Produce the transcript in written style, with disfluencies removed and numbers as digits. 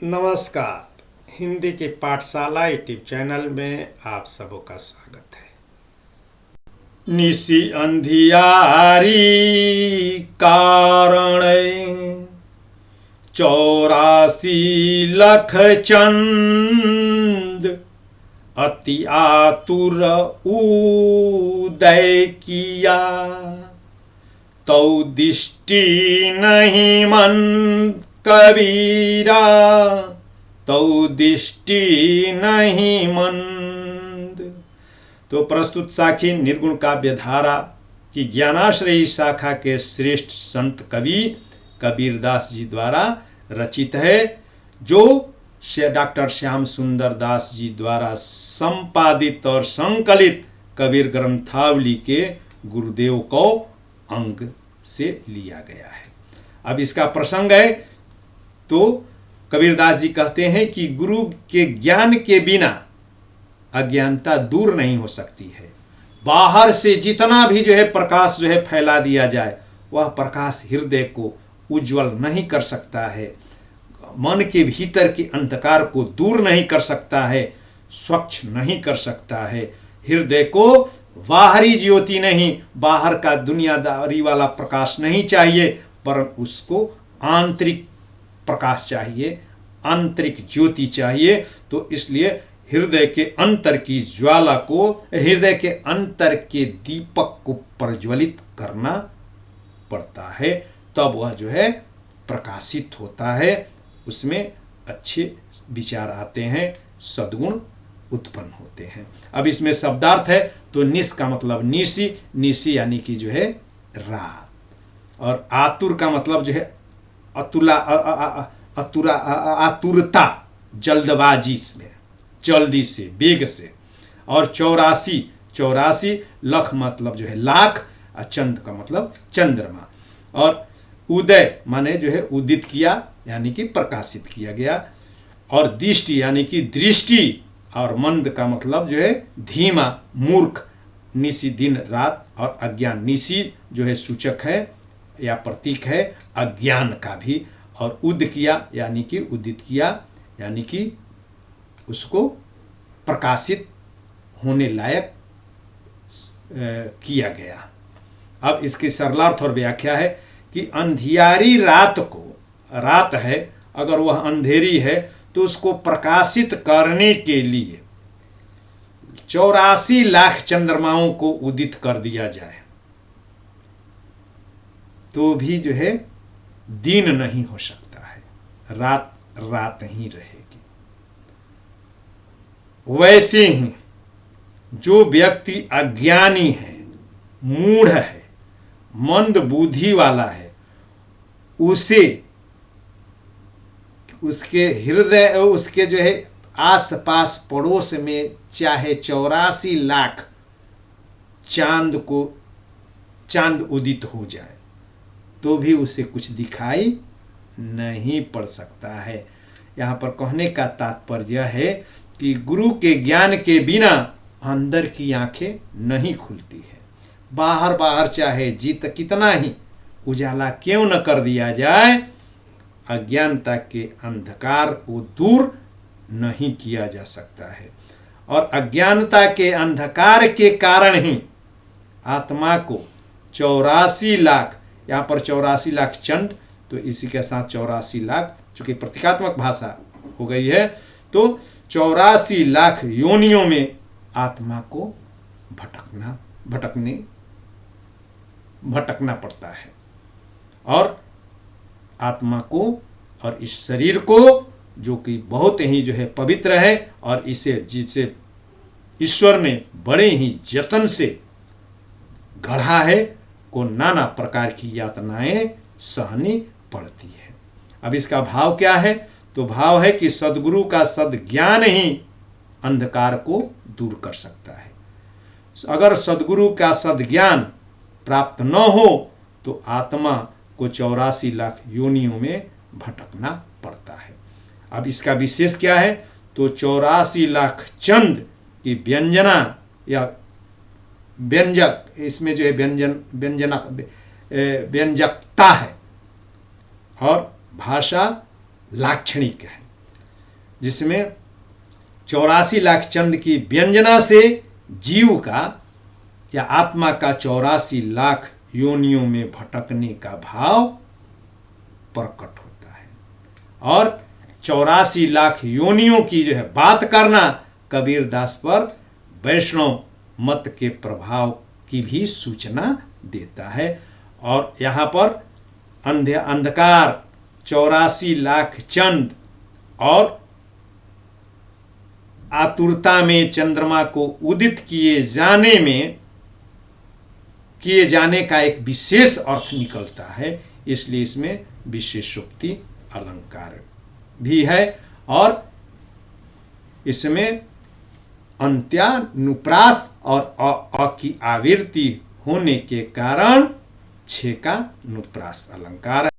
नमस्कार। हिंदी की पाठशाला यूट्यूब चैनल में आप सबों का स्वागत है। निसी अंधियारी कारण 84 लख चंद अति आतुर उदय किया, तो दृष्टि नहीं मन कबीरा, तो दृष्टि नहीं मंद। तो प्रस्तुत साखी निर्गुण काव्य धारा की ज्ञानाश्रयी शाखा के श्रेष्ठ संत कवि कबीरदास जी द्वारा रचित है, जो डॉक्टर श्याम सुंदर दास जी द्वारा संपादित और संकलित कबीर ग्रंथावली के गुरुदेव को अंग से लिया गया है। अब इसका प्रसंग है तो कबीरदास जी कहते हैं कि गुरु के ज्ञान के बिना अज्ञानता दूर नहीं हो सकती है। बाहर से जितना भी प्रकाश फैला दिया जाए, वह प्रकाश हृदय को उज्जवल नहीं कर सकता है, मन के भीतर के अंधकार को दूर नहीं कर सकता है, स्वच्छ नहीं कर सकता है। हृदय को बाहरी ज्योति नहीं, बाहर का दुनियादारी वाला प्रकाश नहीं चाहिए, पर उसको आंतरिक प्रकाश चाहिए, आंतरिक ज्योति चाहिए। तो इसलिए हृदय के अंतर की ज्वाला को, हृदय के अंतर के दीपक को प्रज्वलित करना पड़ता है, तब वह प्रकाशित होता है, उसमें अच्छे विचार आते हैं, सद्गुण उत्पन्न होते हैं। अब इसमें शब्दार्थ है तो निस का मतलब निसी, निसी यानी कि रात, और आतुर का मतलब आतुरता, जल्दबाजी में, जल्दी से, वेग से। और 84, 84 लख मतलब लाख, और चंद का मतलब चंद्रमा। और उदय माने उदित किया, यानी कि प्रकाशित किया गया। और दृष्टि यानी कि दृष्टि, और मंद का मतलब धीमा, मूर्ख। निसी दिन रात, और अज्ञान, निसी सूचक है या प्रतीक है अज्ञान का भी। और उद किया यानी कि उदित किया, यानी कि उसको प्रकाशित होने लायक किया गया। अब इसकी सरलार्थ और व्याख्या है कि अंधियारी रात को, रात है अगर वह अंधेरी है तो उसको प्रकाशित करने के लिए 84 लाख चंद्रमाओं को उदित कर दिया जाए तो भी दिन नहीं हो सकता है, रात रात ही रहेगी। वैसे ही जो व्यक्ति अज्ञानी है, मूढ़ है, मंद बुद्धि वाला है, उसे उसके हृदय, उसके आस पास पड़ोस में चाहे 84 लाख चांद उदित हो जाए तो भी उसे कुछ दिखाई नहीं पड़ सकता है। यहाँ पर कहने का तात्पर्य है कि गुरु के ज्ञान के बिना अंदर की आंखें नहीं खुलती है। बाहर चाहे कितना ही उजाला क्यों न कर दिया जाए, अज्ञानता के अंधकार को दूर नहीं किया जा सकता है। और अज्ञानता के अंधकार के कारण ही आत्मा को 84 लाख, यहाँ पर 84 लाख चंड, तो इसी के साथ 84 लाख, चूंकि प्रतीकात्मक भाषा हो गई है, तो 84 लाख योनियों में आत्मा को भटकना पड़ता है। और आत्मा को और इस शरीर को, जो कि बहुत ही पवित्र है, और जिसे ईश्वर ने बड़े ही जतन से गढ़ा है, को नाना प्रकार की यातनाएं सहनी पड़ती है। अब इसका भाव क्या है? तो भाव है कि सद्गुरु का सद्ज्ञान ही अंधकार को दूर कर सकता है। अगर सद्गुरु का सद्ज्ञान प्राप्त न हो तो आत्मा को 84 लाख योनियों में भटकना पड़ता है। अब इसका विशेष क्या है? तो 84 लाख चंद की व्यंजना या व्यंजक, इसमें व्यंजकता है और भाषा लाक्षणिक है। जिसमें 84 लाख चंद की व्यंजना से जीव का या आत्मा का 84 लाख योनियों में भटकने का भाव प्रकट होता है। और 84 लाख योनियों की जो है बात करना कबीरदास पर वैष्णव मत के प्रभाव की भी सूचना देता है। और यहाँ पर अंधकार 84 लाख चंद और आतुरता में चंद्रमा को उदित किए जाने का एक विशेष अर्थ निकलता है, इसलिए इसमें विशेषोक्ति अलंकार भी है। और इसमें अंत्यानुप्रास और अ की आवृत्ति होने के कारण 6 का अनुप्रास अलंकार है।